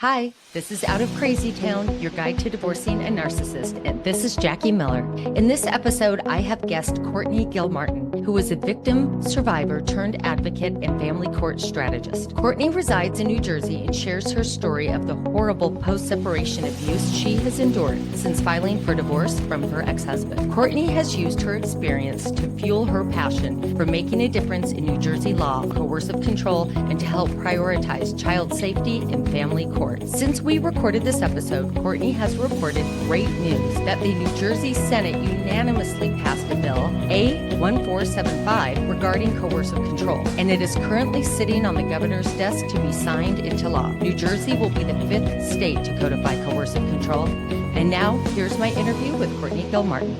Hi, this is Out of Crazy Town, your guide to divorcing a narcissist, and this is Jackie Miller. In this episode, I have guest Courtney Gilmartin, who is a victim, survivor, turned advocate and family court strategist. Courtney resides in New Jersey and shares her story of the horrible post-separation abuse she has endured since filing for divorce from her ex-husband. Courtney has used her experience to fuel her passion for making a difference in New Jersey law, coercive control, and to help prioritize child safety and family court. Since we recorded this episode, Courtney has reported great news that the New Jersey Senate unanimously passed a bill, A1475, regarding coercive control, and it is currently sitting on the governor's desk to be signed into law. New Jersey will be the 5th state to codify coercive control. And now, here's my interview with Courtney Gilmartin.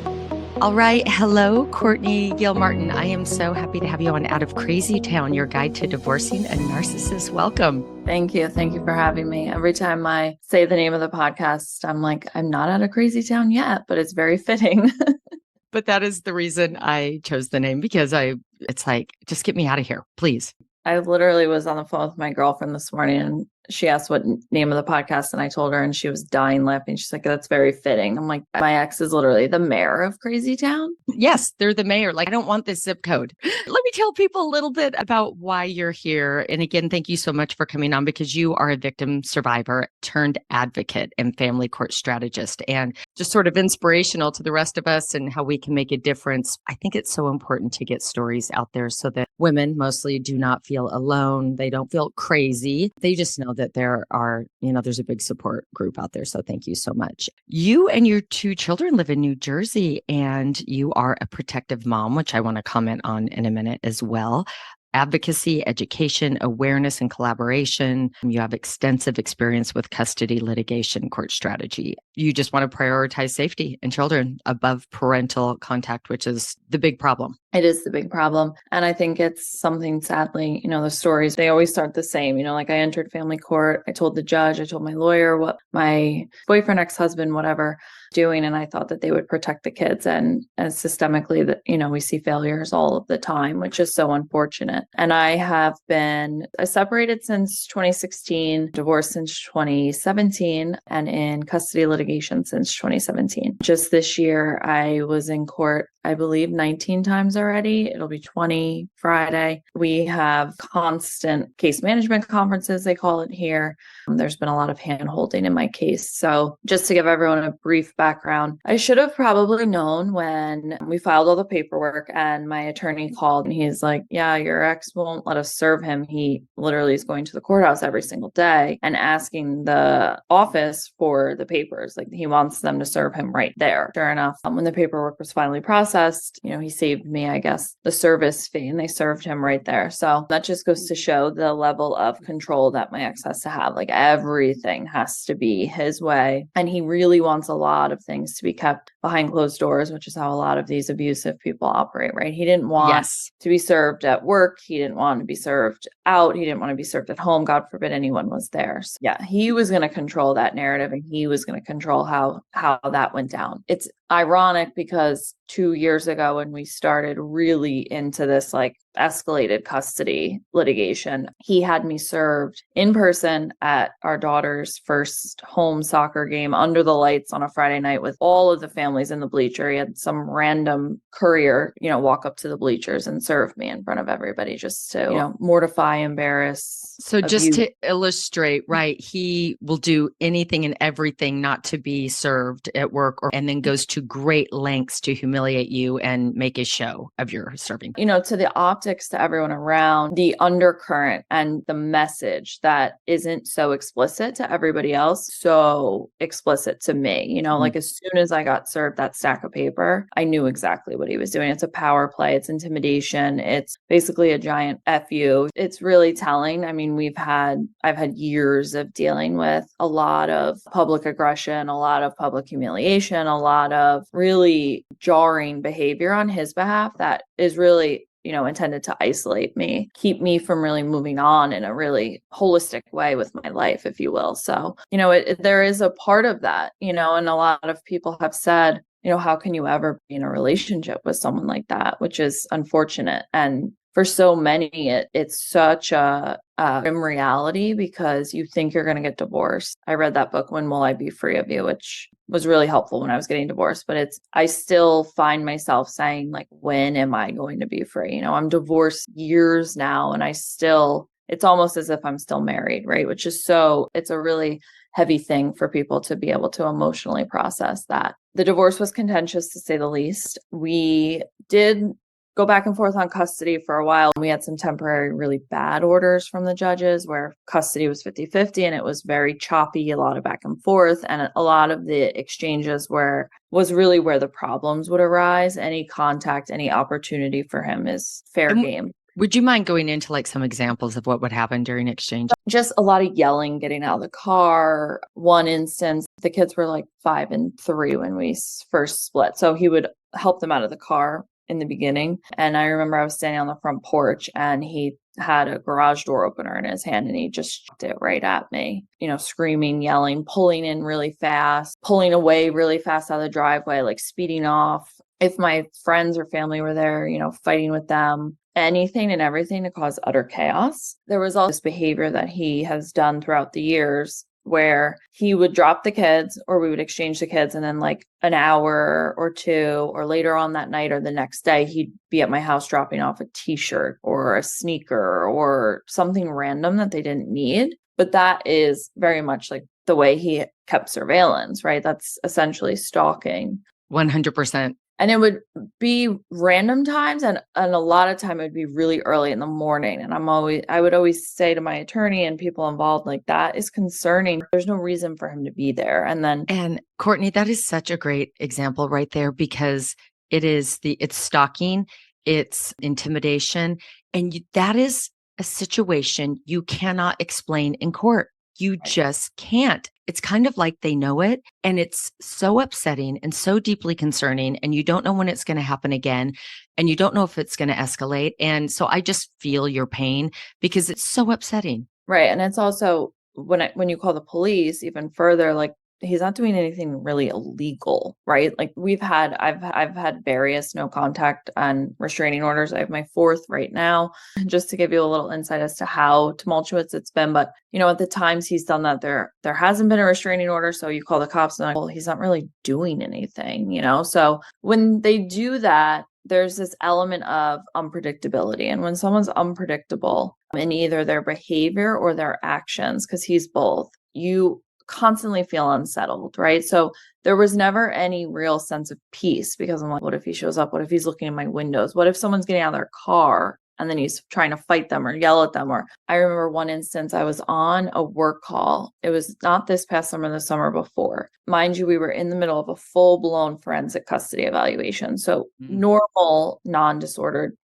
All right. Hello, Courtney Gilmartin. I am so happy to have you on Out of Crazy Town, your guide to divorcing a narcissist. Welcome. Thank you. Thank you for having me. Every time I say the name of the podcast, I'm like, I'm not out of Crazy Town yet, but it's very fitting. But that is the reason I chose the name, because it's like, just get me out of here, please. I literally was on the phone with my girlfriend this morning and she asked what name of the podcast, and I told her, and she was dying laughing. She's like, that's very fitting. I'm like, my ex is literally the mayor of Crazy Town. Yes, they're the mayor. Like, I don't want this zip code. Let me tell people a little bit about why you're here. And again, thank you so much for coming on, because you are a victim survivor turned advocate and family court strategist, and just sort of inspirational to the rest of us and how we can make a difference. I think it's so important to get stories out there so that women mostly do not feel alone. They don't feel crazy. They just know that there are, there's a big support group out there. So thank you so much. You and your 2 children live in New Jersey, and you are a protective mom, which I want to comment on in a minute as well. Advocacy, education, awareness, and collaboration. You have extensive experience with custody litigation, court strategy. You just want to prioritize safety in children above parental contact, which is the big problem. It is the big problem. And I think it's something, sadly, the stories, they always start the same. Like, I entered family court. I told the judge, I told my lawyer what my boyfriend, ex-husband, whatever, doing. And I thought that they would protect the kids. And systemically, that, we see failures all of the time, which is so unfortunate. And I separated since 2016, divorced since 2017, and in custody litigation since 2017. Just this year, I was in court, I believe, 19 times already. It'll be 20 Friday. We have constant case management conferences, they call it here. There's been a lot of hand-holding in my case. So just to give everyone a brief background, I should have probably known when we filed all the paperwork and my attorney called and he's like, yeah, your ex won't let us serve him. He literally is going to the courthouse every single day and asking the office for the papers. Like, he wants them to serve him right there. Sure enough, when the paperwork was finally processed, he saved me, I guess, the service fee, and they served him right there. So that just goes to show the level of control that my ex has to have. Like, everything has to be his way. And he really wants a lot of things to be kept behind closed doors, which is how a lot of these abusive people operate, right? He didn't want to be served at work. He didn't want to be served out. He didn't want to be served at home. God forbid anyone was there. So yeah, he was going to control that narrative, and he was going to control how that went down. It's ironic because 2 years ago, when we started really into this like escalated custody litigation, he had me served in person at our daughter's first home soccer game under the lights on a Friday night with all of the families in the bleacher. He had some random courier, walk up to the bleachers and serve me in front of everybody just to, mortify, embarrass. So just to illustrate, right, he will do anything and everything not to be served at work, and then goes to great lengths to humiliate you and make a show of your serving. To the optics to everyone around, the undercurrent and the message that isn't so explicit to everybody else, so explicit to me. Like, as soon as I got served that stack of paper, I knew exactly what he was doing. It's a power play. It's intimidation. It's basically a giant FU. It's really telling. I mean, I've had years of dealing with a lot of public aggression, a lot of public humiliation, a lot of really jarring behavior on his behalf that is really, intended to isolate me, keep me from really moving on in a really holistic way with my life, if you will. So, there is a part of that, and a lot of people have said, how can you ever be in a relationship with someone like that, which is unfortunate. And for so many, it's such a grim reality because you think you're going to get divorced. I read that book, When Will I Be Free of You, which was really helpful when I was getting divorced. But I still find myself saying, like, when am I going to be free? I'm divorced years now, and it's almost as if I'm still married, right? Which is it's a really heavy thing for people to be able to emotionally process that. The divorce was contentious, to say the least. We did go back and forth on custody for a while. We had some temporary, really bad orders from the judges where custody was 50-50 and it was very choppy, a lot of back and forth. And a lot of the exchanges was really where the problems would arise. Any contact, any opportunity for him is fair game. Would you mind going into like some examples of what would happen during exchange? Just a lot of yelling, getting out of the car. One instance, the kids were like 5 and 3 when we first split. So he would help them out of the car in the beginning. And I remember I was standing on the front porch and he had a garage door opener in his hand and he just chucked it right at me, screaming, yelling, pulling in really fast, pulling away really fast out of the driveway, like speeding off. If my friends or family were there, fighting with them, anything and everything to cause utter chaos. There was all this behavior that he has done throughout the years where he would drop the kids or we would exchange the kids. And then like an hour or two or later on that night or the next day, he'd be at my house dropping off a t-shirt or a sneaker or something random that they didn't need. But that is very much like the way he kept surveillance, right? That's essentially stalking. 100%. And it would be random times and a lot of time it would be really early in the morning. And I would always say to my attorney and people involved, like, that is concerning. There's no reason for him to be there. And Courtney, that is such a great example right there because it's stalking, it's intimidation, and that is a situation you cannot explain in court. You just can't. It's kind of like they know it and it's so upsetting and so deeply concerning and you don't know when it's going to happen again and you don't know if it's going to escalate. And so I just feel your pain because it's so upsetting. Right. And it's also when you call the police even further, like, he's not doing anything really illegal, right? Like I've had various no contact and restraining orders. I have my 4th right now, just to give you a little insight as to how tumultuous it's been. But, at the times he's done that, there hasn't been a restraining order. So you call the cops and like, well, he's not really doing anything, So when they do that, there's this element of unpredictability. And when someone's unpredictable in either their behavior or their actions, because he's both, you constantly feel unsettled, right? So there was never any real sense of peace because I'm like, what if he shows up? What if he's looking in my windows? What if someone's getting out of their car and then he's trying to fight them or yell at them? Or I remember one instance I was on a work call. It was not this past summer, the summer before. Mind you, we were in the middle of a full-blown forensic custody evaluation. So normal, non-disordered,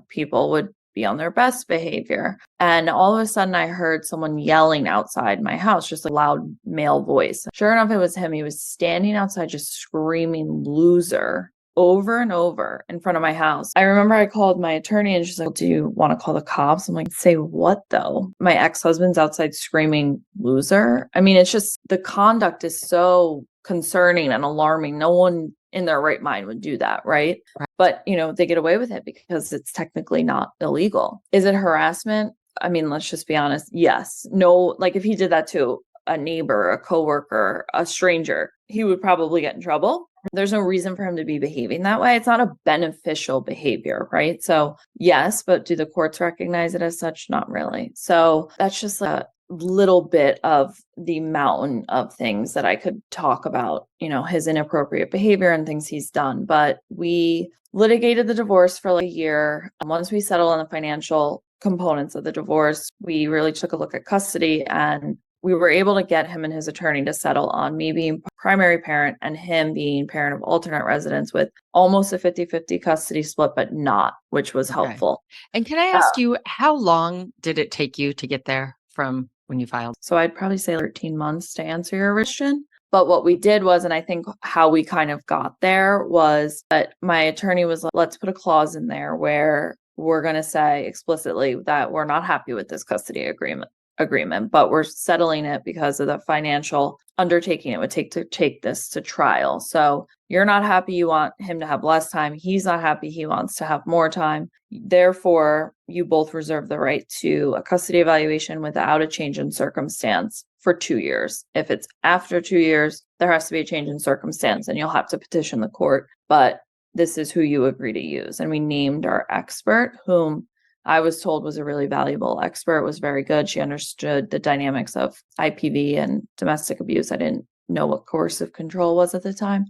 people would be on their best behavior. And all of a sudden I heard someone yelling outside my house, just a loud male voice. Sure enough, it was him. He was standing outside just screaming loser over and over in front of my house. I remember I called my attorney and she's like, do you want to call the cops? I'm like, say what though? My ex-husband's outside screaming loser. I mean, it's just the conduct is so concerning and alarming. No one in their right mind would do that, right? But, they get away with it because it's technically not illegal. Is it harassment? I mean, let's just be honest. Yes. No, like if he did that to a neighbor, a coworker, a stranger, he would probably get in trouble. There's no reason for him to be behaving that way. It's not a beneficial behavior, right? So yes, but do the courts recognize it as such? Not really. So that's just a little bit of the mountain of things that I could talk about, his inappropriate behavior and things he's done. But we litigated the divorce for like a year. Once we settled on the financial components of the divorce, we really took a look at custody and we were able to get him and his attorney to settle on me being primary parent and him being parent of alternate residence with almost a 50-50 custody split, but not, which was helpful. And can I ask you, how long did it take you to get there from when you filed? So I'd probably say 13 months to answer your question. But what we did was, and I think how we kind of got there was that my attorney was like, let's put a clause in there where we're going to say explicitly that we're not happy with this custody agreement. agreement, but we're settling it because of the financial undertaking it would take to take this to trial. So you're not happy, you want him to have less time. He's not happy, he wants to have more time. Therefore, you both reserve the right to a custody evaluation without a change in circumstance for 2 years. If it's after 2 years, there has to be a change in circumstance and you'll have to petition the court. But this is who you agree to use. And we named our expert, whom I was told was a really valuable expert, was very good. She understood the dynamics of IPV and domestic abuse. I didn't know what coercive control was at the time.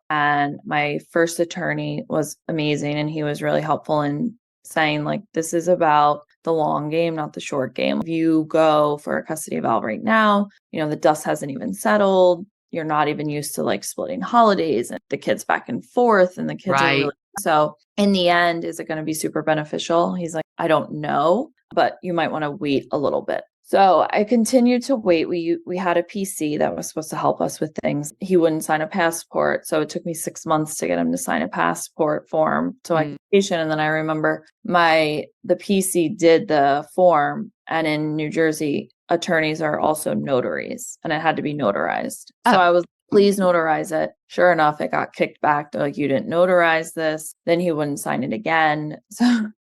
And my first attorney was amazing. And he was really helpful in saying, like, this is about the long game, not the short game. If you go for a custody eval right now, the dust hasn't even settled. You're not even used to like splitting holidays and the kids back and forth, and the kids are really, so in the end, is it going to be super beneficial? He's like, I don't know, but you might want to wait a little bit. So I continued to wait. We had a PC that was supposed to help us with things. He wouldn't sign a passport. So it took me 6 months to get him to sign a passport form so I could patient. And then I remember the PC did the form, and in New Jersey, attorneys are also notaries, and it had to be notarized. So I was, please notarize it. Sure enough, it got kicked back. They're like, you didn't notarize this. Then he wouldn't sign it again.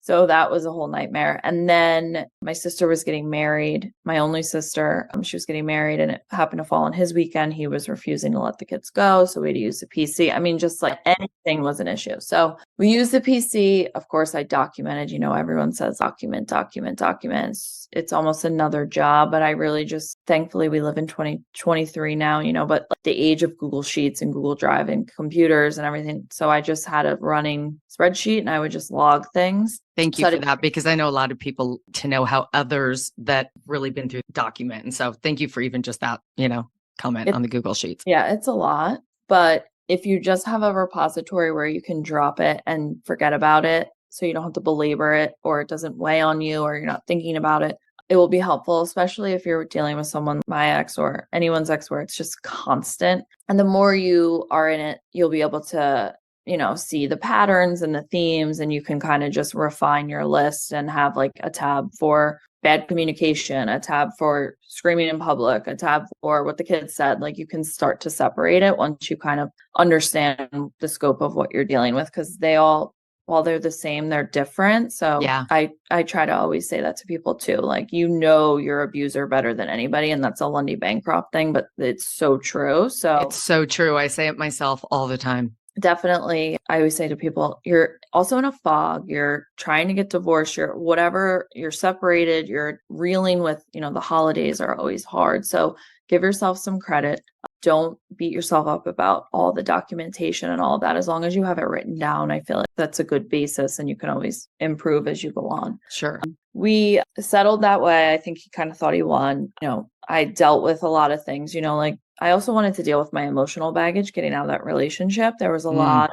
So that was a whole nightmare. And then my sister was getting married, my only sister. She was getting married, and it happened to fall on his weekend. He was refusing to let the kids go. So we had to use the PC. I mean, just like anything was an issue. So we used the PC. Of course, I documented, everyone says document. It's almost another job, but I really just, thankfully we live in 2023 now, but like the age of Google Sheets and Google Drive and computers and everything. So I just had a running spreadsheet and I would just log things. Thank you for that, because I know a lot of people to know how others that really been through document. And so thank you for even just that, comment on the Google Sheets. Yeah, it's a lot. But if you just have a repository where you can drop it and forget about it, so you don't have to belabor it or it doesn't weigh on you or you're not thinking about it, it will be helpful, especially if you're dealing with someone, my ex or anyone's ex, where it's just constant. And the more you are in it, you'll be able to see the patterns and the themes, and you can kind of just refine your list and have like a tab for bad communication, a tab for screaming in public, a tab for what the kids said. Like you can start to separate it once you kind of understand the scope of what you're dealing with, because they all, while they're the same, they're different. So yeah. I try to always say that to people too. Like, your abuser better than anybody. And that's a Lundy Bancroft thing, but it's so true. So it's so true. I say it myself all the time. Definitely. I always say to people, you're also in a fog, you're trying to get divorced, you're separated, you're reeling with, the holidays are always hard. So give yourself some credit. Don't beat yourself up about all the documentation and all of that. As long as you have it written down, I feel like that's a good basis and you can always improve as you go on. Sure. We settled that way. I think he kind of thought he won. I dealt with a lot of things, like I also wanted to deal with my emotional baggage getting out of that relationship. There was a lot,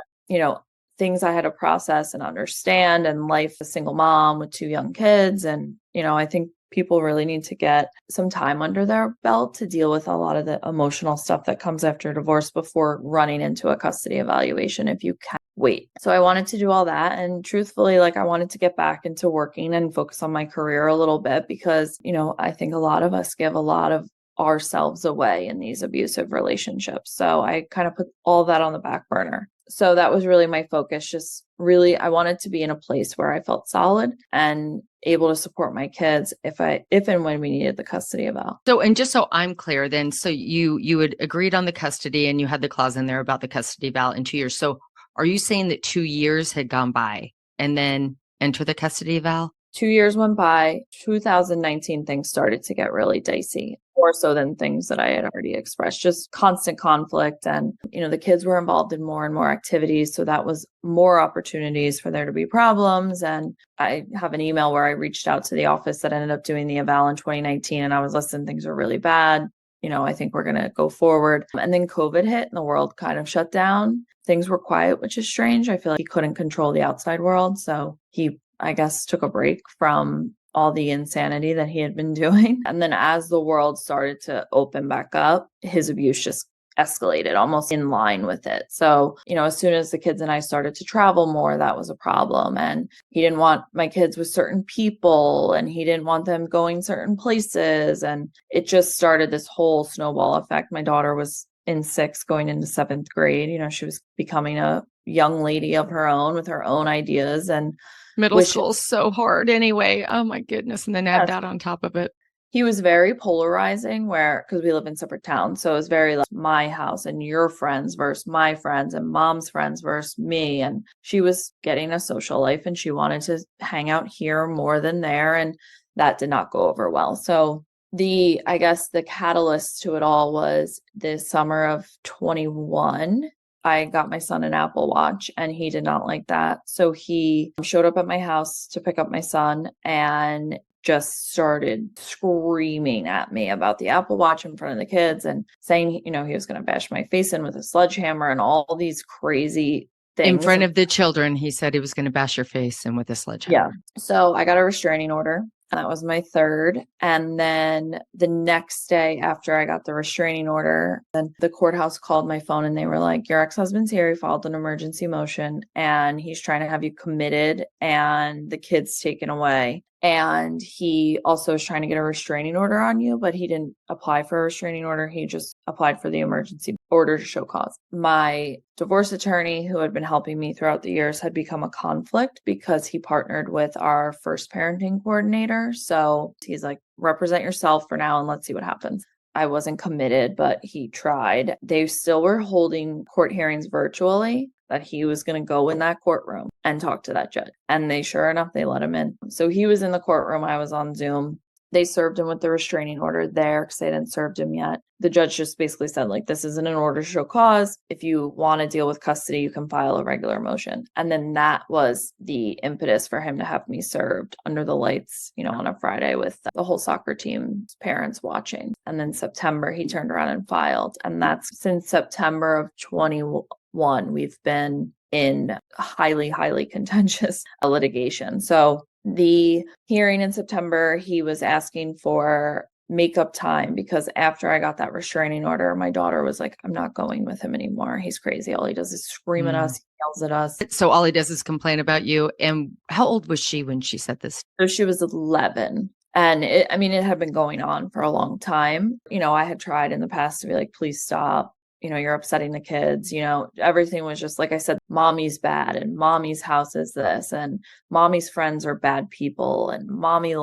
things I had to process and understand, and life as a single mom with 2 young kids. And, I think people really need to get some time under their belt to deal with a lot of the emotional stuff that comes after divorce before running into a custody evaluation, if you can wait. So I wanted to do all that. And truthfully, I wanted to get back into working and focus on my career a little bit, because, I think a lot of us give a lot of ourselves away in these abusive relationships. So I kind of put all that on the back burner. So that was really my focus. Just really, I wanted to be in a place where I felt solid and able to support my kids if and when we needed the custody eval. So, and just so I'm clear then, so you had agreed on the custody and you had the clause in there about the custody eval in 2 years. So are you saying that 2 years had gone by and then enter the custody eval? 2 years went by. 2019, things started to get really dicey, more so than things that I had already expressed, just constant conflict. And, the kids were involved in more and more activities. So that was more opportunities for there to be problems. And I have an email where I reached out to the office that ended up doing the eval in 2019. And I was, listen, things are really bad. I think we're going to go forward. And then COVID hit and the world kind of shut down. Things were quiet, which is strange. I feel like he couldn't control the outside world. So he, I guess, took a break from all the insanity that he had been doing. And then as the world started to open back up, his abuse just escalated almost in line with it. So, as soon as the kids and I started to travel more, that was a problem. And he didn't want my kids with certain people, and he didn't want them going certain places. And it just started this whole snowball effect. My daughter was in 6th going into 7th grade. She was becoming a young lady of her own with her own ideas. And Middle school is so hard anyway. Oh my goodness. And then add that on top of it. He was very polarizing because we live in separate towns. So it was very like my house and your friends versus my friends and mom's friends versus me. And she was getting a social life and she wanted to hang out here more than there. And that did not go over well. So I guess the catalyst to it all was the summer of 21. I got my son an Apple Watch and he did not like that. So he showed up at my house to pick up my son and just started screaming at me about the Apple Watch in front of the kids and saying, he was going to bash my face in with a sledgehammer and all these crazy things. In front of the children, he said he was going to bash your face in with a sledgehammer. Yeah. So I got a restraining order. That was my 3rd. And then the next day after I got the restraining order, then the courthouse called my phone and they were like, your ex-husband's here. He filed an emergency motion and he's trying to have you committed and the kids taken away. And he also is trying to get a restraining order on you, but he didn't apply for a restraining order. He just applied for the emergency order to show cause. My divorce attorney, who had been helping me throughout the years, had become a conflict because he partnered with our first parenting coordinator. So he's like, represent yourself for now and let's see what happens. I wasn't committed, but he tried. They still were holding court hearings virtually, that he was going to go in that courtroom and talk to that judge. And sure enough, they let him in. So he was in the courtroom. I was on Zoom. They served him with the restraining order there because they hadn't served him yet. The judge just basically said, like, this isn't an order to show cause. If you want to deal with custody, you can file a regular motion. And then that was the impetus for him to have me served under the lights, on a Friday with the whole soccer team's parents watching. And then September, he turned around and filed. And that's since September of 21, we've been in highly, highly contentious litigation. So the hearing in September, he was asking for makeup time because after I got that restraining order, my daughter was like, I'm not going with him anymore. He's crazy. All he does is scream at us. He yells at us. So all he does is complain about you. And how old was she when she said this? So she was 11. And it had been going on for a long time. I had tried in the past to be like, please stop. You're upsetting the kids, everything was just, like I said, mommy's bad and mommy's house is this and mommy's friends are bad people and mommy,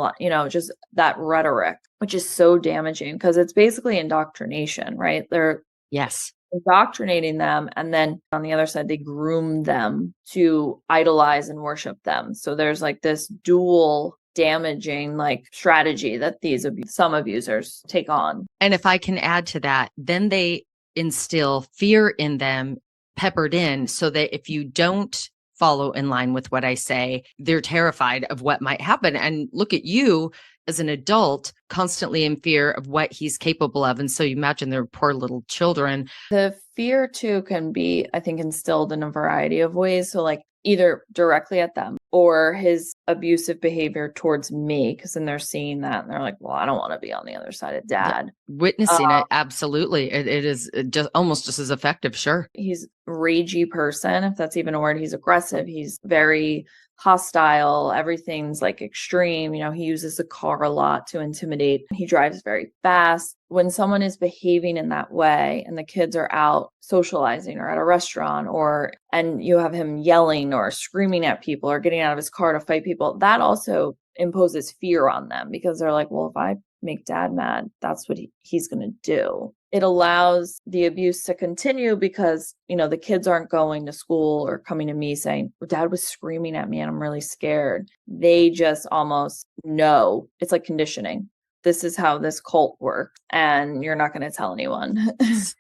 just that rhetoric, which is so damaging because it's basically indoctrination, right? They're indoctrinating them. And then on the other side, they groom them to idolize and worship them. So there's like this dual damaging strategy that some abusers take on. And if I can add to that, then they instill fear in them, peppered in, so that if you don't follow in line with what I say, they're terrified of what might happen. And look at you as an adult, constantly in fear of what he's capable of. And so you imagine their poor little children. The fear too can be, I think, instilled in a variety of ways. So either directly at them or his abusive behavior towards me, because then they're seeing that and they're like, well, I don't want to be on the other side of dad. Yeah. Witnessing it, absolutely. It is just almost just as effective. Sure. He's a ragey person, if that's even a word. He's aggressive. He's very hostile. Everything's extreme. He uses the car a lot to intimidate. He drives very fast. When someone is behaving in that way and the kids are out socializing or at a restaurant and you have him yelling or screaming at people or getting out of his car to fight people, that also imposes fear on them because they're like, well, if I make dad mad, that's what he's going to do. It allows the abuse to continue because, the kids aren't going to school or coming to me saying, well, dad was screaming at me and I'm really scared. They just almost know. It's like conditioning. This is how this cult works and you're not going to tell anyone.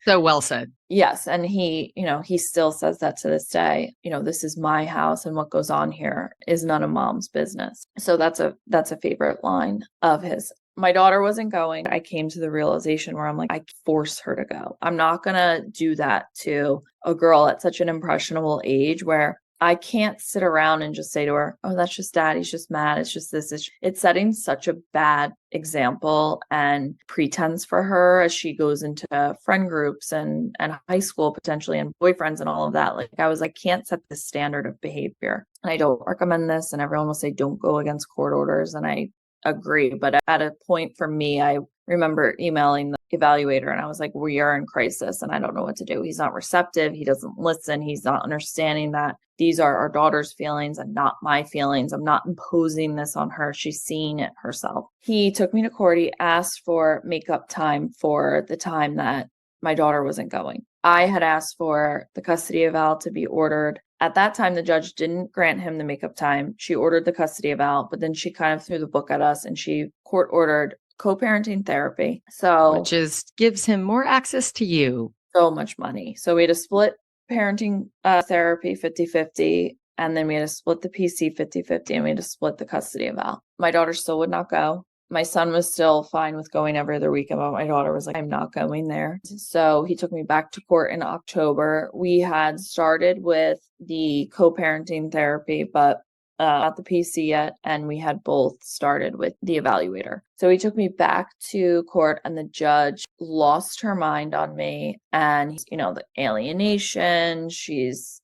So well said. Yes. And he still says that to this day, this is my house and what goes on here is none of mom's business. So that's a favorite line of his. My daughter wasn't going. I came to the realization where I'm like, I force her to go. I'm not going to do that to a girl at such an impressionable age where I can't sit around and just say to her, oh, that's just dad. He's just mad. It's just this. It's setting such a bad example and pretense for her as she goes into friend groups and high school potentially and boyfriends and all of that. Like I was like, can't set the standard of behavior. And I don't recommend this. And everyone will say, don't go against court orders. And I agree. But at a point for me, I remember emailing the evaluator and I was like, we are in crisis and I don't know what to do. He's not receptive. He doesn't listen. He's not understanding that these are our daughter's feelings and not my feelings. I'm not imposing this on her. She's seeing it herself. He took me to court. He asked for makeup time for the time that my daughter wasn't going. I had asked for the custody eval to be ordered. At that time, the judge didn't grant him the makeup time. She ordered the custody eval, but then she kind of threw the book at us and she court ordered co-parenting therapy. So which gives him more access to you. So much money. So we had to split parenting therapy 50-50. And then we had to split the PC 50-50 and we had to split the custody eval. My daughter still would not go. My son was still fine with going every other weekend, but my daughter was like, I'm not going there. So he took me back to court in October. We had started with the co-parenting therapy, but not the PC yet. And we had both started with the evaluator. So he took me back to court and the judge lost her mind on me. And, the alienation,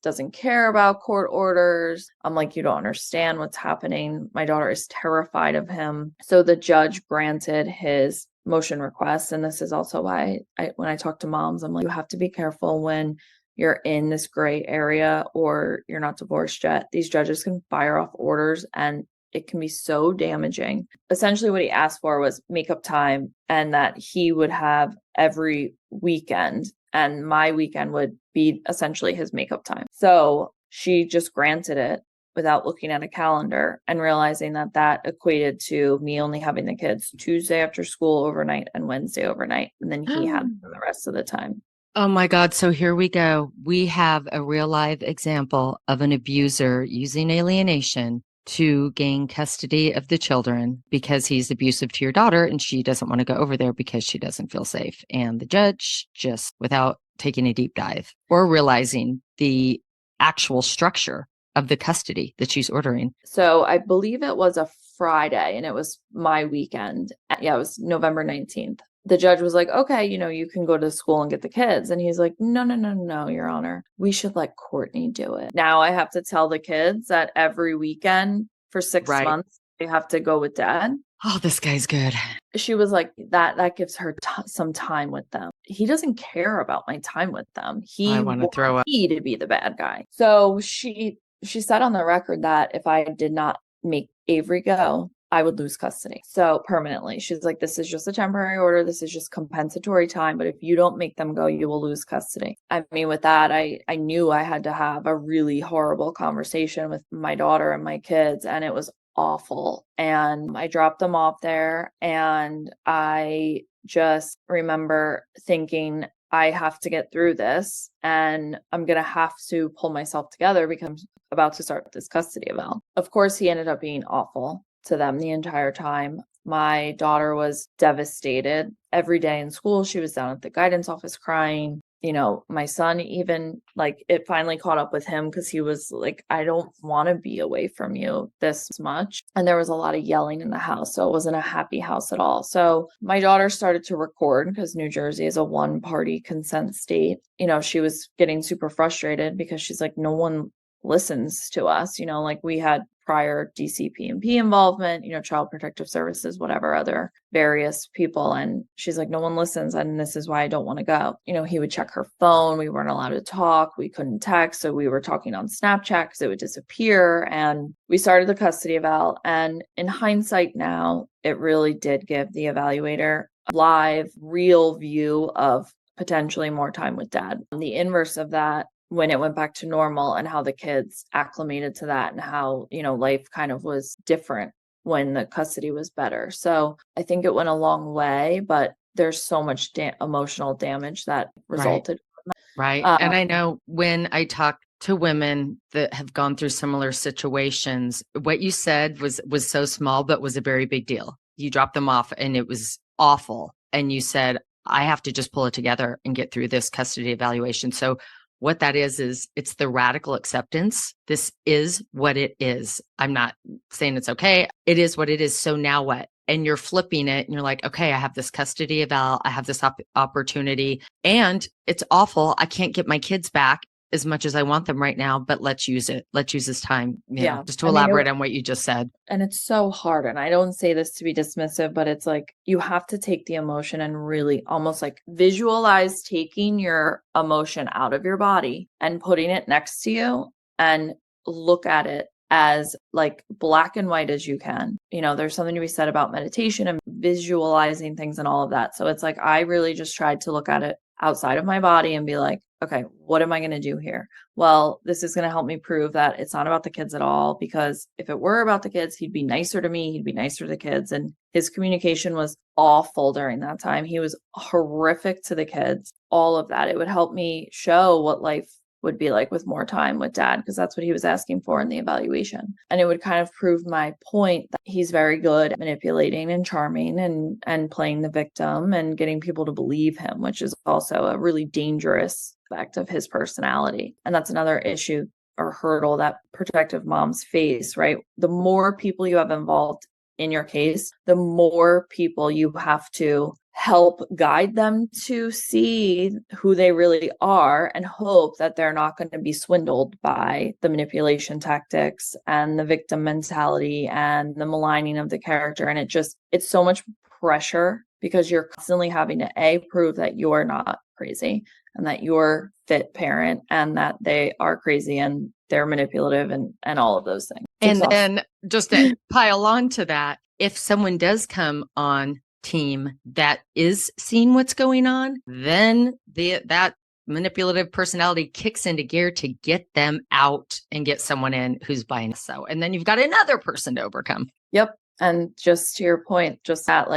doesn't care about court orders. I'm like, you don't understand what's happening. My daughter is terrified of him. So the judge granted his motion request. And this is also why when I talk to moms, I'm like, you have to be careful when you're in this gray area or you're not divorced yet. These judges can fire off orders and it can be so damaging. Essentially what he asked for was makeup time and that he would have every weekend and my weekend would be essentially his makeup time. So she just granted it without looking at a calendar and realizing that equated to me only having the kids Tuesday after school overnight and Wednesday overnight. And then he had them the rest of the time. Oh my God. So here we go. We have a real live example of an abuser using alienation to gain custody of the children because he's abusive to your daughter and she doesn't want to go over there because she doesn't feel safe. And the judge, just without taking a deep dive or realizing the actual structure of the custody that she's ordering. So I believe it was a Friday and it was my weekend. Yeah, it was November 19th. The judge was like, okay, you can go to school and get the kids. And he's like, no, Your Honor, we should let Courtney do it. Now I have to tell the kids that every weekend for 6 months, they have to go with dad. Oh, this guy's good. She was like, that gives her some time with them. He doesn't care about my time with them. I want to throw up. He to be the bad guy. So she said on the record that if I did not make Avery go, I would lose custody. So permanently. She's like, this is just a temporary order. This is just compensatory time. But if you don't make them go, you will lose custody. I mean, with that, I knew I had to have a really horrible conversation with my daughter and my kids. And it was awful. And I dropped them off there. And I just remember thinking, I have to get through this and I'm going to have to pull myself together because I'm about to start this custody eval. Of course, he ended up being awful to them the entire time. My daughter was devastated. Every day in school, she was down at the guidance office crying. My son even it finally caught up with him because he was like, I don't want to be away from you this much. And there was a lot of yelling in the house. So it wasn't a happy house at all. So my daughter started to record because New Jersey is a one-party consent state. She was getting super frustrated because she's like, no one listens to us. We had prior DCP&P involvement, Child Protective Services, whatever other various people. And she's like, no one listens. And this is why I don't want to go. He would check her phone. We weren't allowed to talk. We couldn't text. So we were talking on Snapchat because it would disappear. And we started the custody eval. And in hindsight now, it really did give the evaluator a live, real view of potentially more time with dad. The inverse of that, when it went back to normal and how the kids acclimated to that and how, life kind of was different when the custody was better. So I think it went a long way, but there's so much emotional damage that resulted. Right. And I know when I talk to women that have gone through similar situations, what you said was so small, but was a very big deal. You dropped them off and it was awful. And you said, I have to just pull it together and get through this custody evaluation. So what that is it's the radical acceptance. This is what it is. I'm not saying it's okay. It is what it is. So now what? And you're flipping it and you're like, okay, I have this custody eval. I have this opportunity and it's awful. I can't get my kids back as much as I want them right now, but let's use it. Let's use this time. Yeah. Just to elaborate on what you just said. And it's so hard. And I don't say this to be dismissive, but it's like, you have to take the emotion and really almost like visualize taking your emotion out of your body and putting it next to you and look at it as like black and white as you can. There's something to be said about meditation and visualizing things and all of that. So it's like, I really just tried to look at it outside of my body and be like, okay, what am I going to do here? Well, this is going to help me prove that it's not about the kids at all, because if it were about the kids, he'd be nicer to me. He'd be nicer to the kids. And his communication was awful during that time. He was horrific to the kids, all of that. It would help me show what life would be like with more time with dad, because that's what he was asking for in the evaluation. And it would kind of prove my point that he's very good at manipulating and charming and playing the victim and getting people to believe him, which is also a really dangerous aspect of his personality. And that's another issue or hurdle that protective moms face, right? The more people you have involved in your case, the more people you have to help guide them to see who they really are and hope that they're not going to be swindled by the manipulation tactics and the victim mentality and the maligning of the character. And it's so much pressure because you're constantly having to prove that you're not crazy and that you're fit parent and that they are crazy and they're manipulative and all of those things. And then just to pile on to that, if someone does come on team that is seeing what's going on, then that manipulative personality kicks into gear to get them out and get someone in who's buying. And then you've got another person to overcome. Yep. And just to your point, just that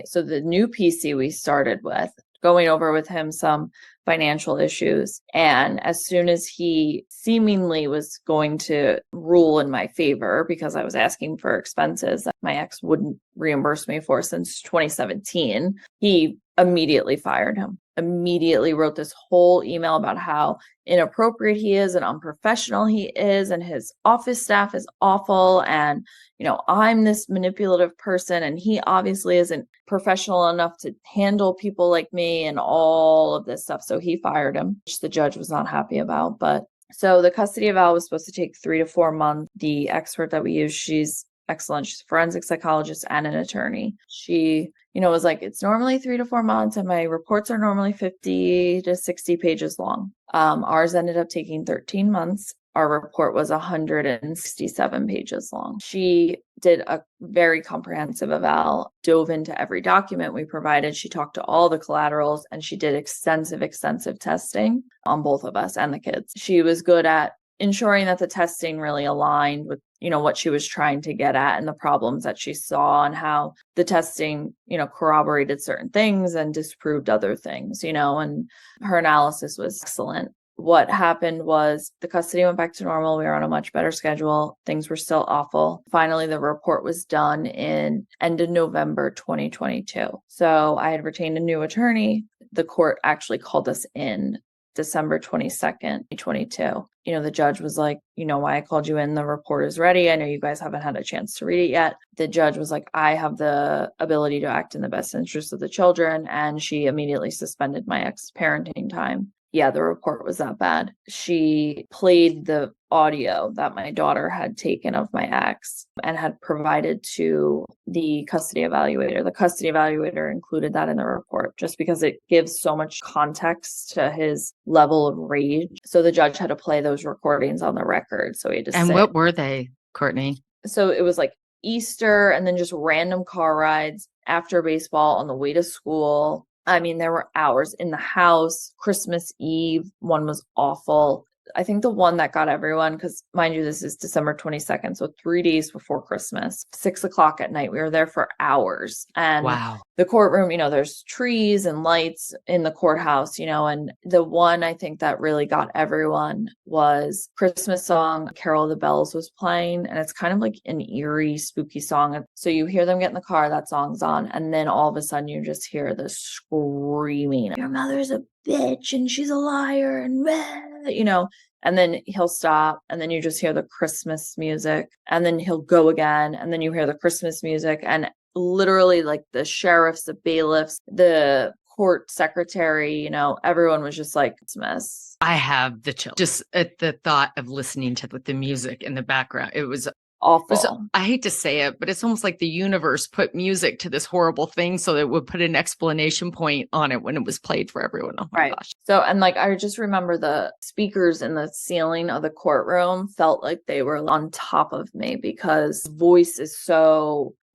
so the new PC we started with, going over with him some financial issues. And as soon as he seemingly was going to rule in my favor, because I was asking for expenses that my ex wouldn't reimburse me for since 2017, he immediately fired him. Immediately wrote this whole email about how inappropriate he is and unprofessional he is, and his office staff is awful. And, I'm this manipulative person, and he obviously isn't professional enough to handle people like me and all of this stuff. So he fired him, which the judge was not happy about. But so the custody eval was supposed to take 3 to 4 months. The expert that we use, she's excellent. She's a forensic psychologist and an attorney. She, was like, it's normally 3 to 4 months and my reports are normally 50 to 60 pages long. Ours ended up taking 13 months. Our report was 167 pages long. She did a very comprehensive eval, dove into every document we provided. She talked to all the collaterals and she did extensive testing on both of us and the kids. She was good at ensuring that the testing really aligned with, what she was trying to get at and the problems that she saw, and how the testing, corroborated certain things and disproved other things, and her analysis was excellent. What happened was the custody went back to normal. We were on a much better schedule. Things were still awful. Finally, the report was done in end of November 2022. So I had retained a new attorney. The court actually called us in December 22nd, 2022. The judge was like, why I called you in, the report is ready. I know you guys haven't had a chance to read it yet. The judge was like, I have the ability to act in the best interest of the children. And she immediately suspended my ex-parenting time. Yeah, the report was that bad. She played the audio that my daughter had taken of my ex and had provided to the custody evaluator. The custody evaluator included that in the report just because it gives so much context to his level of rage. So the judge had to play those recordings on the record. So he had to And what were they, Courtney? So it was like Easter and then just random car rides after baseball on the way to school. I mean, there were hours in the house. Christmas Eve, one was awful. I think the one that got everyone, because mind you, this is December 22nd, so 3 days before Christmas, 6:00 at night. We were there for hours. And wow. The courtroom, there's trees and lights in the courthouse, and the one I think that really got everyone was Christmas song, Carol of the Bells was playing. And it's kind of like an eerie, spooky song. So you hear them get in the car, that song's on. And then all of a sudden you just hear the screaming, your mother's a bitch and she's a liar and and then he'll stop, and then you just hear the Christmas music, and then he'll go again, and then you hear the Christmas music, and literally like the sheriffs, the bailiffs, the court secretary, everyone was just like, it's a mess. I have the chill just at the thought of listening to the music in the background. It was Awful. I hate to say it, but it's almost like the universe put music to this horrible thing so that it would put an explanation point on it when it was played for everyone. Oh my gosh. So, and like, I just remember the speakers in the ceiling of the courtroom felt like they were on top of me because the voice is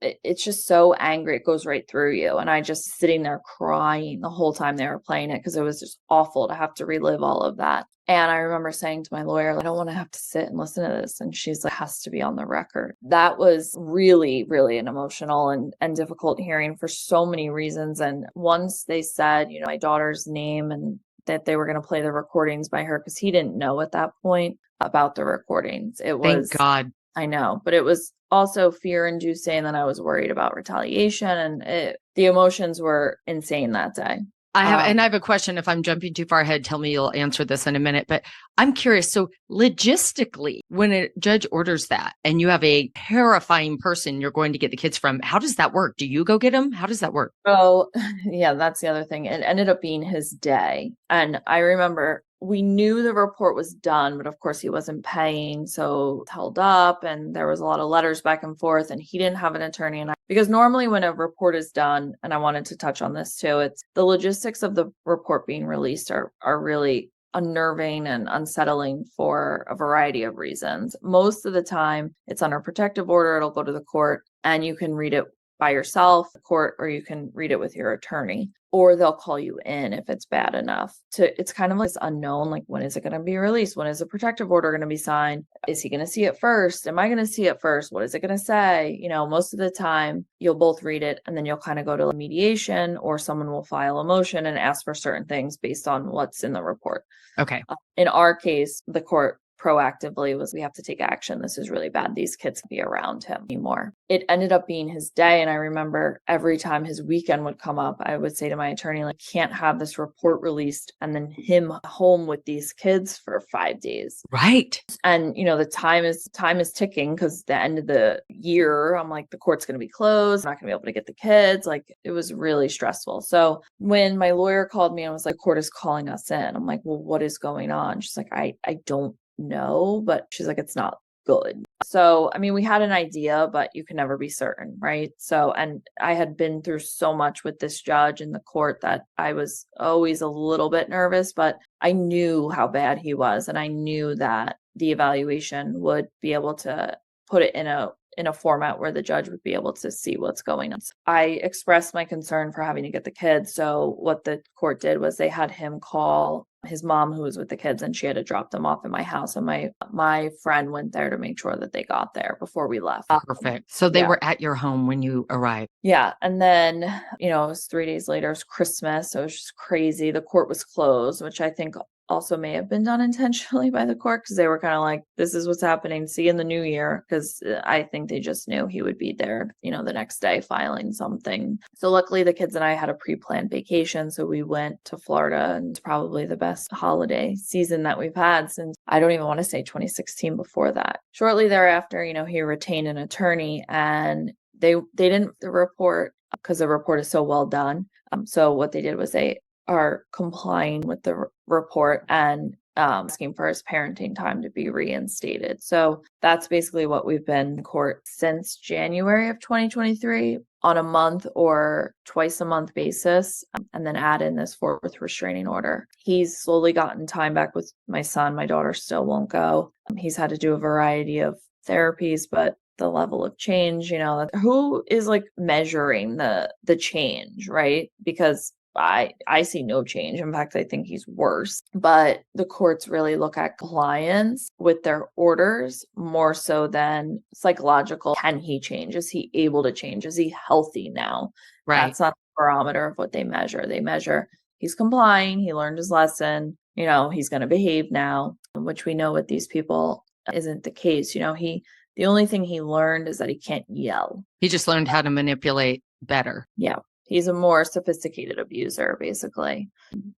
it's just so angry. It goes right through you. And I just sitting there crying the whole time they were playing it because it was just awful to have to relive all of that. And I remember saying to my lawyer, I don't want to have to sit and listen to this. And she's like, has to be on the record. That was really, really an emotional and difficult hearing for so many reasons. And once they said, my daughter's name and that they were going to play the recordings by her, because he didn't know at that point about the recordings. It was, thank God. I know, but it was also fear inducing. And then I was worried about retaliation, and the emotions were insane that day. I have a question. If I'm jumping too far ahead, tell me you'll answer this in a minute, but I'm curious. So logistically, when a judge orders that and you have a terrifying person you're going to get the kids from, how does that work? Do you go get them? How does that work? Oh, yeah, that's the other thing. It ended up being his day. And I remember we knew the report was done, but of course he wasn't paying. So it held up, and there was a lot of letters back and forth, and he didn't have an attorney. And because normally when a report is done, and I wanted to touch on this too, it's the logistics of the report being released are really unnerving and unsettling for a variety of reasons. Most of the time it's under protective order. It'll go to the court and you can read it by yourself, the court, or you can read it with your attorney, or they'll call you in if it's bad enough. It's kind of like this unknown, like, when is it going to be released? When is the protective order going to be signed? Is he going to see it first? Am I going to see it first? What is it going to say? Most of the time you'll both read it, and then you'll kind of go to mediation, or someone will file a motion and ask for certain things based on what's in the report. Okay. In our case, the court proactively was, we have to take action. This is really bad. These kids can be around him anymore. It ended up being his day. And I remember every time his weekend would come up, I would say to my attorney, like, can't have this report released and then him home with these kids for 5 days. Right. And, the time is ticking, because the end of the year, I'm like, the court's going to be closed. I'm not going to be able to get the kids. Like, it was really stressful. So when my lawyer called me and was like, court is calling us in, I'm like, well, what is going on? She's like, I don't know, but she's like, it's not good. So, I mean, we had an idea, but you can never be certain, right? So, and I had been through so much with this judge in the court that I was always a little bit nervous, but I knew how bad he was. And I knew that the evaluation would be able to put it in a format where the judge would be able to see what's going on. I expressed my concern for having to get the kids. So what the court did was they had him call his mom, who was with the kids, and she had to drop them off at my house. And my friend went there to make sure that they got there before we left. Perfect. So they were at your home when you arrived. Yeah. And then, it was 3 days later, it was Christmas. So it was just crazy. The court was closed, which I think also may have been done intentionally by the court, because they were kind of like, this is what's happening. See you in the new year. Because I think they just knew he would be there, the next day filing something. So luckily the kids and I had a pre-planned vacation. So we went to Florida, and it's probably the best holiday season that we've had since, I don't even want to say 2016 before that. Shortly thereafter, he retained an attorney, and they didn't report, because the report is so well done. So what they did was they are complying with the report and asking for his parenting time to be reinstated. So that's basically what we've been in court since January of 2023 on a month or twice a month basis, and then add in this fourth restraining order. He's slowly gotten time back with my son. My daughter still won't go. He's had to do a variety of therapies, but the level of change, who is like measuring the change, right? Because I see no change. In fact, I think he's worse. But the courts really look at compliance with their orders more so than psychological. Can he change? Is he able to change? Is he healthy now? Right. That's not the barometer of what they measure. They measure he's complying. He learned his lesson. He's going to behave now, which we know with these people isn't the case. The only thing he learned is that he can't yell. He just learned how to manipulate better. Yeah. He's a more sophisticated abuser, basically.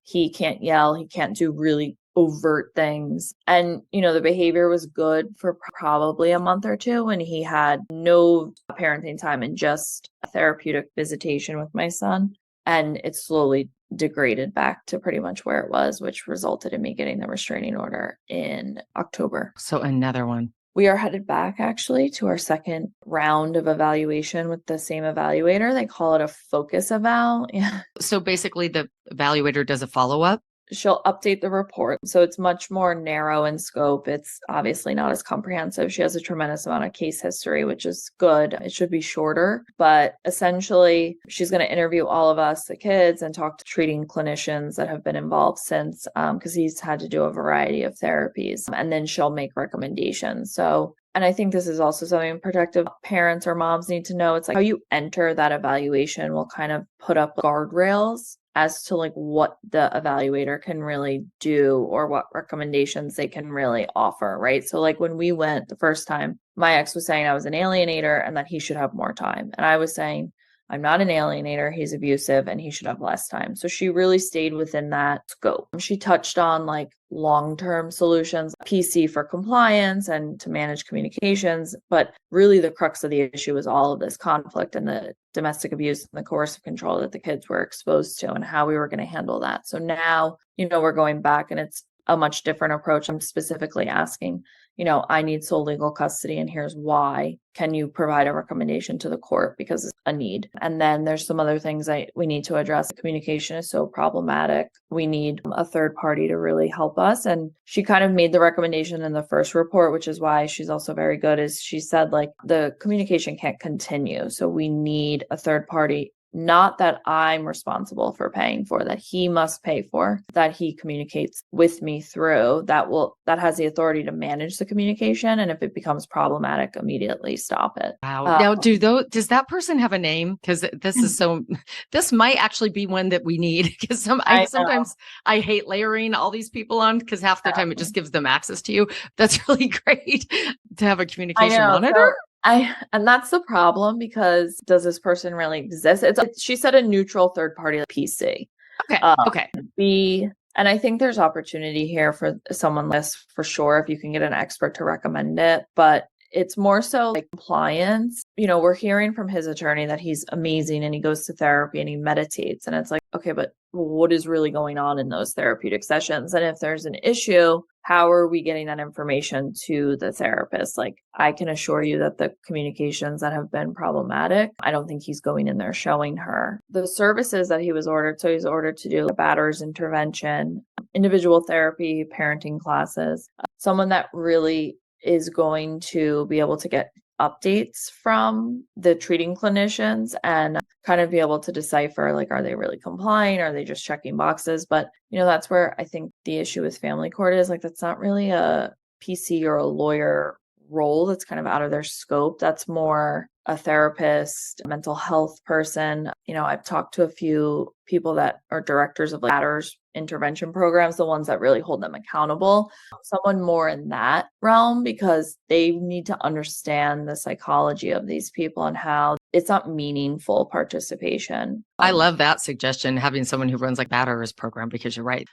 He can't yell. He can't do really overt things. And, the behavior was good for probably a month or two, and he had no parenting time and just a therapeutic visitation with my son. And it slowly degraded back to pretty much where it was, which resulted in me getting the restraining order in October. So another one. We are headed back actually to our second round of evaluation with the same evaluator. They call it a focus eval. Yeah. So basically the evaluator does a follow-up. She'll update the report. So it's much more narrow in scope. It's obviously not as comprehensive. She has a tremendous amount of case history, which is good. It should be shorter, but essentially she's going to interview all of us, the kids, and talk to treating clinicians that have been involved since, because he's had to do a variety of therapies, and then she'll make recommendations. So, and I think this is also something protective parents or moms need to know. It's like how you enter that evaluation will kind of put up guardrails as to like what the evaluator can really do or what recommendations they can really offer, right? So like when we went the first time, my ex was saying I was an alienator and that he should have more time. And I was saying, I'm not an alienator, he's abusive and he should have less time. So she really stayed within that scope. She touched on like long-term solutions, PC for compliance and to manage communications. But really the crux of the issue was all of this conflict and the domestic abuse and the coercive control that the kids were exposed to and how we were going to handle that. So now, we're going back and it's a much different approach. I'm specifically asking, I need sole legal custody and here's why. Can you provide a recommendation to the court because it's a need? And then there's some other things we need to address. Communication is so problematic. We need a third party to really help us. And she kind of made the recommendation in the first report, which is why she's also very good, is she said like the communication can't continue. So we need a third party. Not that I'm responsible for paying for, that he must pay for, that he communicates with me through, that has the authority to manage the communication. And if it becomes problematic, immediately stop it. Wow. Now, does that person have a name? Because this might actually be one that we need, because sometimes I hate layering all these people on because half the time it just gives them access to you. That's really great to have a communication monitor. And that's the problem, because does this person really exist? She said a neutral third party, like PC. Okay. And I think there's opportunity here for someone less for sure, if you can get an expert to recommend it. But it's more so like compliance. We're hearing from his attorney that he's amazing and he goes to therapy and he meditates. And it's like, okay, but what is really going on in those therapeutic sessions? And if there's an issue, how are we getting that information to the therapist? Like, I can assure you that the communications that have been problematic, I don't think he's going in there showing her the services that he was ordered. So he's ordered to do a batter's intervention, individual therapy, parenting classes, someone that really is going to be able to get updates from the treating clinicians and kind of be able to decipher, like, are they really complying? Are they just checking boxes? But, that's where I think the issue with family court is, like, that's not really a PC or a lawyer role. That's kind of out of their scope. That's more a therapist, a mental health person. I've talked to a few people that are directors of ladders intervention programs, the ones that really hold them accountable, someone more in that realm, because they need to understand the psychology of these people and how it's not meaningful participation. I love that suggestion, having someone who runs like batter's program, because you're right.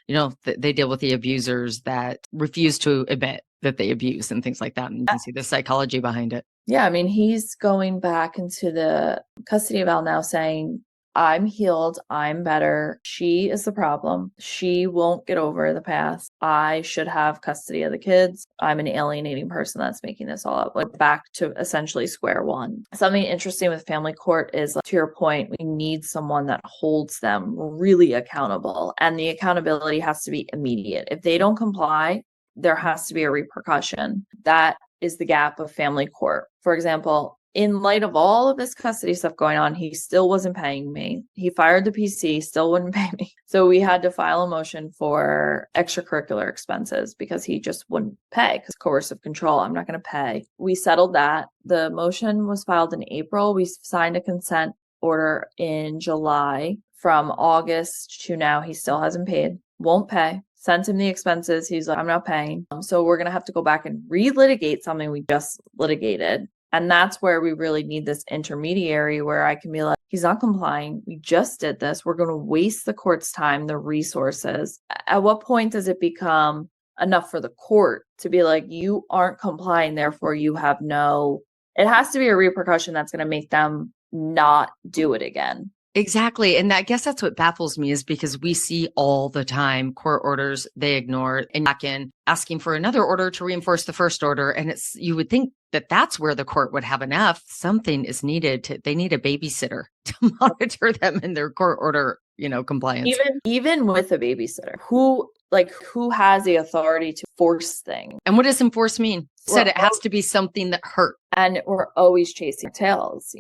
They deal with the abusers that refuse to admit that they abuse and things like that. And you can see the psychology behind it. Yeah. I mean, he's going back into the custody eval now saying, I'm healed. I'm better. She is the problem. She won't get over the past. I should have custody of the kids. I'm an alienating person that's making this all up. Like, back to essentially square one. Something interesting with family court is, to your point, we need someone that holds them really accountable. And the accountability has to be immediate. If they don't comply, there has to be a repercussion. That is the gap of family court. For example, in light of all of this custody stuff going on, he still wasn't paying me. He fired the PC, still wouldn't pay me. So we had to file a motion for extracurricular expenses because he just wouldn't pay, because coercive control, I'm not going to pay. We settled that. The motion was filed in April. We signed a consent order in July. From August to now, he still hasn't paid, won't pay. Sent him the expenses. He's like, I'm not paying. So we're going to have to go back and relitigate something we just litigated. And that's where we really need this intermediary where I can be like, He's not complying. We just did this. We're going to waste the court's time, the resources. At what point does it become enough for the court to be like, you aren't complying, therefore you have no, it has to be a repercussion that's going to make them not do it again. Exactly. And I guess that's what baffles me, is because we see all the time court orders they ignore and back in asking for another order to reinforce the first order. And you would think that that's where the court would have enough. Something is needed they need a babysitter to monitor them in their court order, compliance. Even with a babysitter, who has the authority to force things? And what does enforce mean? Said it has to be something that hurt. And we're always chasing tails,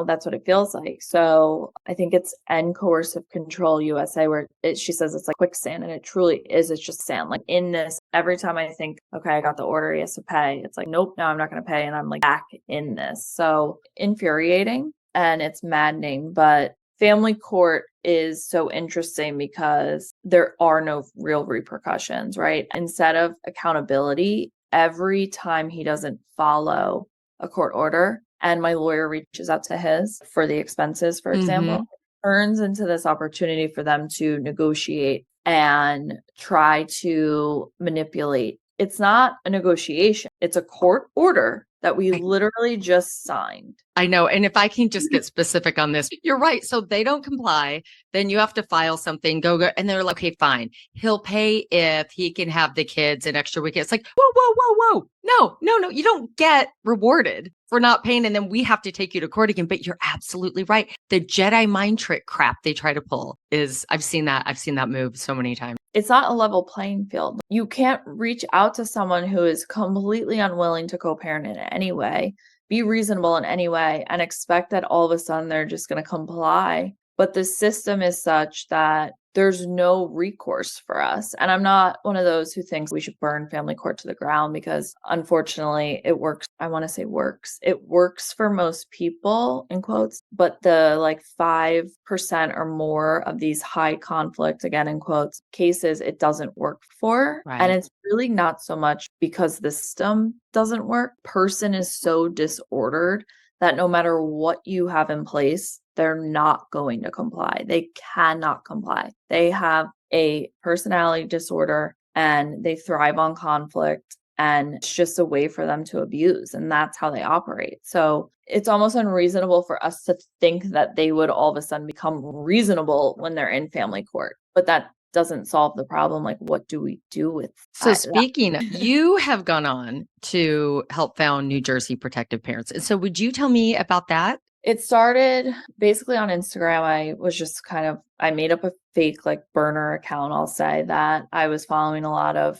that's what it feels like. So I think it's Coercive Control USA, where she says it's like quicksand, and it truly is. It's just sand. Like in this, every time I think, okay, I got the order, he has to pay. It's like, nope, no, I'm not going to pay. And I'm like back in this. So infuriating, and it's maddening, but family court is so interesting because there are no real repercussions, right? Instead of accountability, every time he doesn't follow a court order and my lawyer reaches out to his for the expenses, for example, turns into this opportunity for them to negotiate and try to manipulate. It's not a negotiation. It's a court order that we literally just signed. I know. And if I can just get specific on this, you're right. So they don't comply. Then you have to file something, go. And they're like, okay, fine. He'll pay if he can have the kids an extra weekend. It's like, whoa. No. You don't get rewarded for not paying. And then we have to take you to court again. But you're absolutely right. The Jedi mind trick crap they try to pull I've seen that move so many times. It's not a level playing field. You can't reach out to someone who is completely unwilling to co-parent in any way, be reasonable in any way, and expect that all of a sudden they're just going to comply. But the system is such that there's no recourse for us. And I'm not one of those who thinks we should burn family court to the ground, because unfortunately it works. I want to say works. It works for most people, in quotes, but the 5% or more of these high conflict, again, in quotes, cases, it doesn't work for. Right. And it's really not so much because the system doesn't work. Person is so disordered that no matter what you have in place, they're not going to comply. They cannot comply. They have a personality disorder and they thrive on conflict, and it's just a way for them to abuse. And that's how they operate. So it's almost unreasonable for us to think that they would all of a sudden become reasonable when they're in family court. But that doesn't solve the problem. Like, what do we do with So speaking of, you have gone on to help found New Jersey Protective Parents. And so would you tell me about that? It started basically on Instagram. I was just I made up a fake burner account. I'll say that I was following a lot of,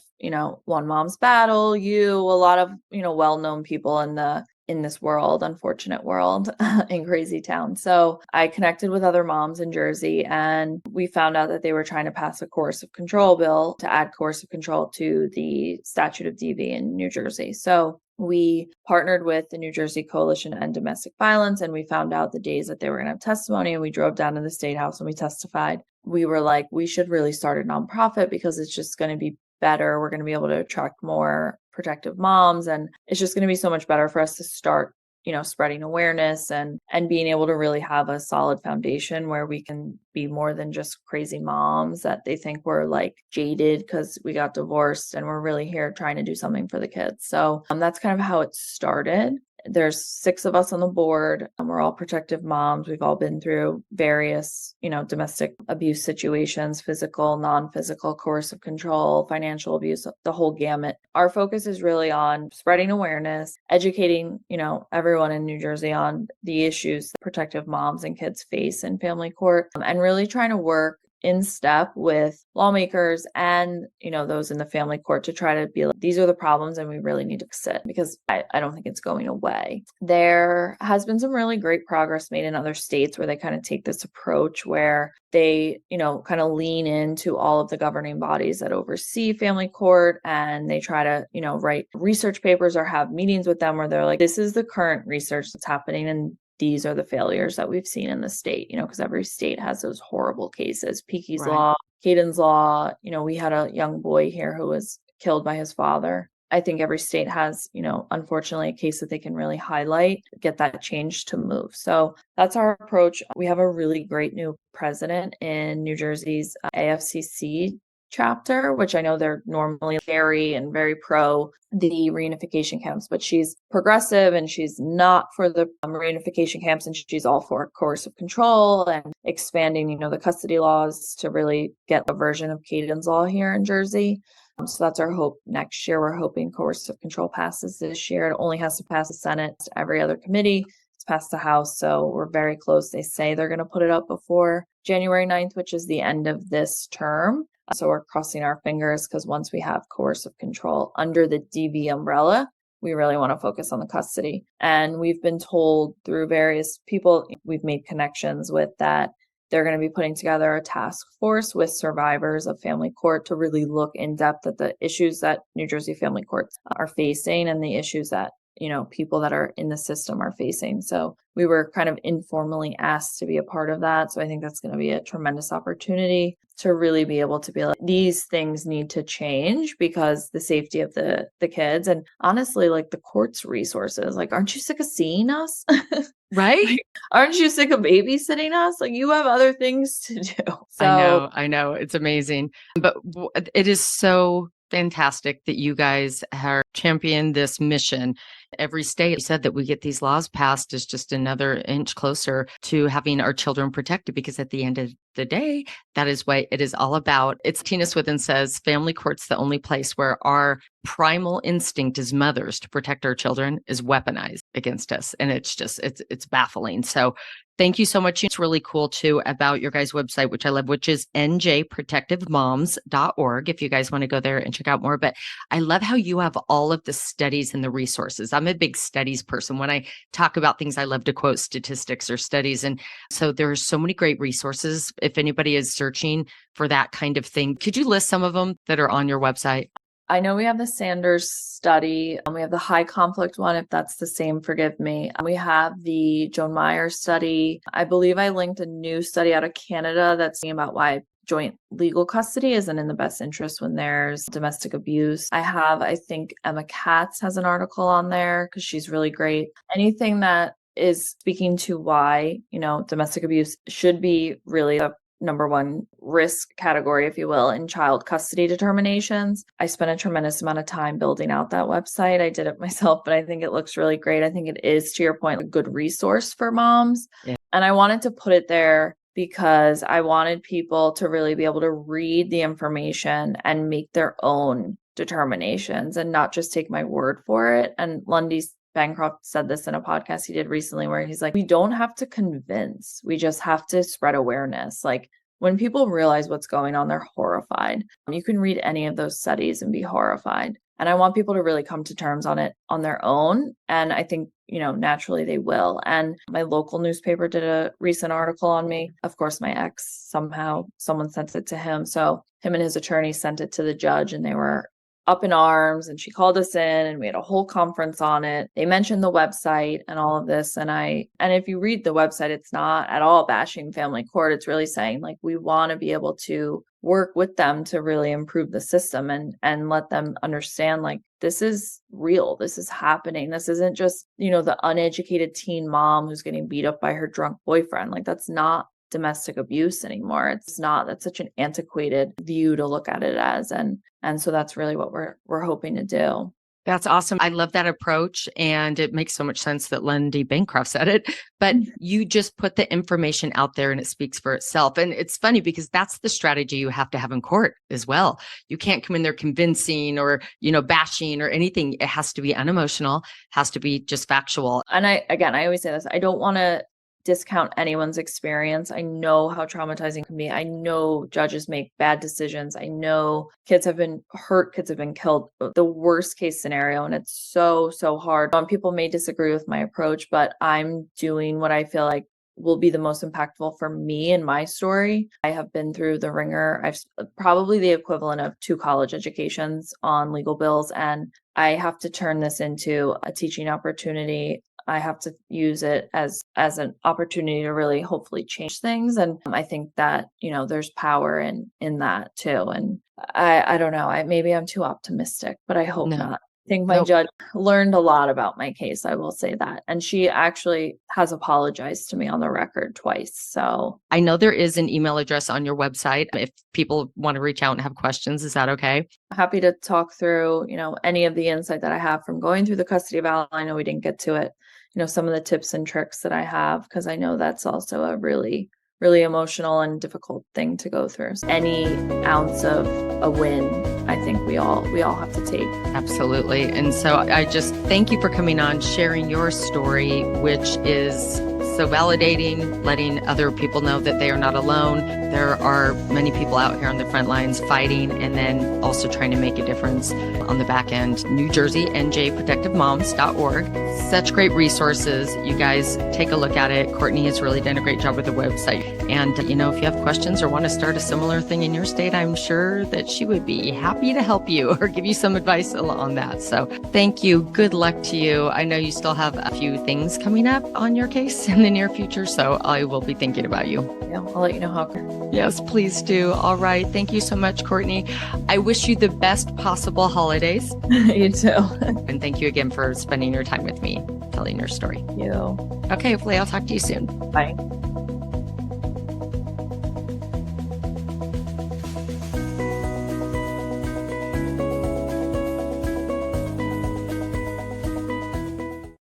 One Mom's Battle, a lot of, well-known people in this world, unfortunate world in crazy town. So I connected with other moms in Jersey, and we found out that they were trying to pass a coercive control bill to add coercive control to the statute of DV in New Jersey. So we partnered with the New Jersey Coalition to End Domestic Violence, and we found out the days that they were going to have testimony, and we drove down to the State House and we testified. We were like, we should really start a nonprofit because it's just going to be better. We're going to be able to attract more protective moms, and it's just going to be so much better for us to start, spreading awareness and being able to really have a solid foundation where we can be more than just crazy moms that they think we're jaded because we got divorced, and we're really here trying to do something for the kids. So that's kind of how it started. There's 6 of us on the board, and we're all protective moms. We've all been through various, domestic abuse situations, physical, non-physical, coercive control, financial abuse, the whole gamut. Our focus is really on spreading awareness, educating, everyone in New Jersey on the issues that protective moms and kids face in family court, and really trying to work in step with lawmakers and, those in the family court to try to be like, these are the problems and we really need to fix it, because I don't think it's going away. There has been some really great progress made in other states where they kind of take this approach where they, kind of lean into all of the governing bodies that oversee family court, and they try to, write research papers or have meetings with them where they're like, this is the current research that's happening, and these are the failures that we've seen in the state, because every state has those horrible cases. Peaky's Law, Caden's Law. We had a young boy here who was killed by his father. I think every state has, unfortunately, a case that they can really highlight, get that change to move. So that's our approach. We have a really great new president in New Jersey's AFCC chapter, which I know they're normally very pro the reunification camps, but she's progressive and she's not for the reunification camps, and she's all for coercive control and expanding, the custody laws to really get a version of Caden's law here in Jersey. So that's our hope next year. We're hoping coercive control passes this year. It only has to pass the Senate, every other committee. It's passed the House, so we're very close. They say they're going to put it up before January 9th, which is the end of this term. So we're crossing our fingers, because once we have coercive control under the DV umbrella, we really want to focus on the custody. And we've been told through various people we've made connections with that they're going to be putting together a task force with survivors of family court to really look in depth at the issues that New Jersey family courts are facing and the issues that, people that are in the system are facing. So we were kind of informally asked to be a part of that. So I think that's going to be a tremendous opportunity to really be able to be like, these things need to change because the safety of the kids, and honestly, like the court's resources, like, aren't you sick of seeing us? Right? Like, aren't you sick of babysitting us? Like, you have other things to do. So I know. It's amazing. But it is so fantastic that you guys are championing this mission. Every state said that we get these laws passed is just another inch closer to having our children protected, because at the end of the day, that is what it is all about. It's Tina Swithin says, family court's the only place where our primal instinct as mothers to protect our children is weaponized against us. And it's just, it's baffling. So thank you so much. It's really cool too about your guys' website, which I love, which is njprotectivemoms.org. If you guys want to go there and check out more, but I love how you have all of the studies and the resources. I'm a big studies person. When I talk about things, I love to quote statistics or studies. And so there are so many great resources. If anybody is searching for that kind of thing, could you list some of them that are on your website? I know we have the Sanders study. We have the high conflict one, if that's the same, forgive me. We have the Joan Meyer study. I believe I linked a new study out of Canada that's about why joint legal custody isn't in the best interest when there's domestic abuse. I think Emma Katz has an article on there because she's really great. Anything that is speaking to why, domestic abuse should be really a number one risk category, if you will, in child custody determinations. I spent a tremendous amount of time building out that website. I did it myself, but I think it looks really great. I think it is, to your point, a good resource for moms. Yeah. And I wanted to put it there because I wanted people to really be able to read the information and make their own determinations and not just take my word for it. And Lundy Bancroft said this in a podcast he did recently where he's like, we don't have to convince, we just have to spread awareness. Like, when people realize what's going on, they're horrified. You can read any of those studies and be horrified. And I want people to really come to terms on it on their own. And I think, naturally they will. And my local newspaper did a recent article on me. Of course, my ex, someone sent it to him. So him and his attorney sent it to the judge, and they were up in arms, and she called us in and we had a whole conference on it. They mentioned the website and all of this. And if you read the website, it's not at all bashing family court. It's really saying, like, we want to be able to work with them to really improve the system and let them understand, like, this is real. This is happening. This isn't just, the uneducated teen mom who's getting beat up by her drunk boyfriend. Like, that's not domestic abuse anymore. That's such an antiquated view to look at it as. And so that's really what we're hoping to do. That's awesome. I love that approach. And it makes so much sense that Lundy Bancroft said it, but you just put the information out there and it speaks for itself. And it's funny because that's the strategy you have to have in court as well. You can't come in there convincing or, bashing or anything. It has to be unemotional, has to be just factual. And I always say this, I don't want to discount anyone's experience. I know how traumatizing it can be. I know judges make bad decisions. I know kids have been hurt, kids have been killed, the worst case scenario. And it's so, so hard. People may disagree with my approach, but I'm doing what I feel like will be the most impactful for me and my story. I have been through the ringer. I've probably the equivalent of 2 college educations on legal bills. And I have to turn this into a teaching opportunity. I have to use it as an opportunity to really hopefully change things. And I think that, there's power in that too. And I don't know, maybe I'm too optimistic, but I hope not. think my Nope. judge learned a lot about my case. I will say that. And she actually has apologized to me on the record twice. So I know there is an email address on your website. If people want to reach out and have questions, is that okay? happy to talk through, any of the insight that I have from going through the custody battle. I know we didn't get to it, some of the tips and tricks that I have, because I know that's also a really, really emotional and difficult thing to go through. So any ounce of a win, I think we all have to take. Absolutely. And so I just thank you for coming on, sharing your story, which is so validating, letting other people know that they are not alone. There are many people out here on the front lines fighting and then also trying to make a difference on the back end. New Jersey, njprotectivemoms.org. Such great resources. You guys take a look at it. Courtney has really done a great job with the website. And, if you have questions or want to start a similar thing in your state, I'm sure that she would be happy to help you or give you some advice on that. So thank you. Good luck to you. I know you still have a few things coming up on your case in the near future, so I will be thinking about you. Yeah, I'll let you know how. Yes, please do. All right. Thank you so much, Courtney. I wish you the best possible holidays. You too. And thank you again for spending your time with me, telling your story. Thank you. Okay, hopefully I'll talk to you soon. Bye.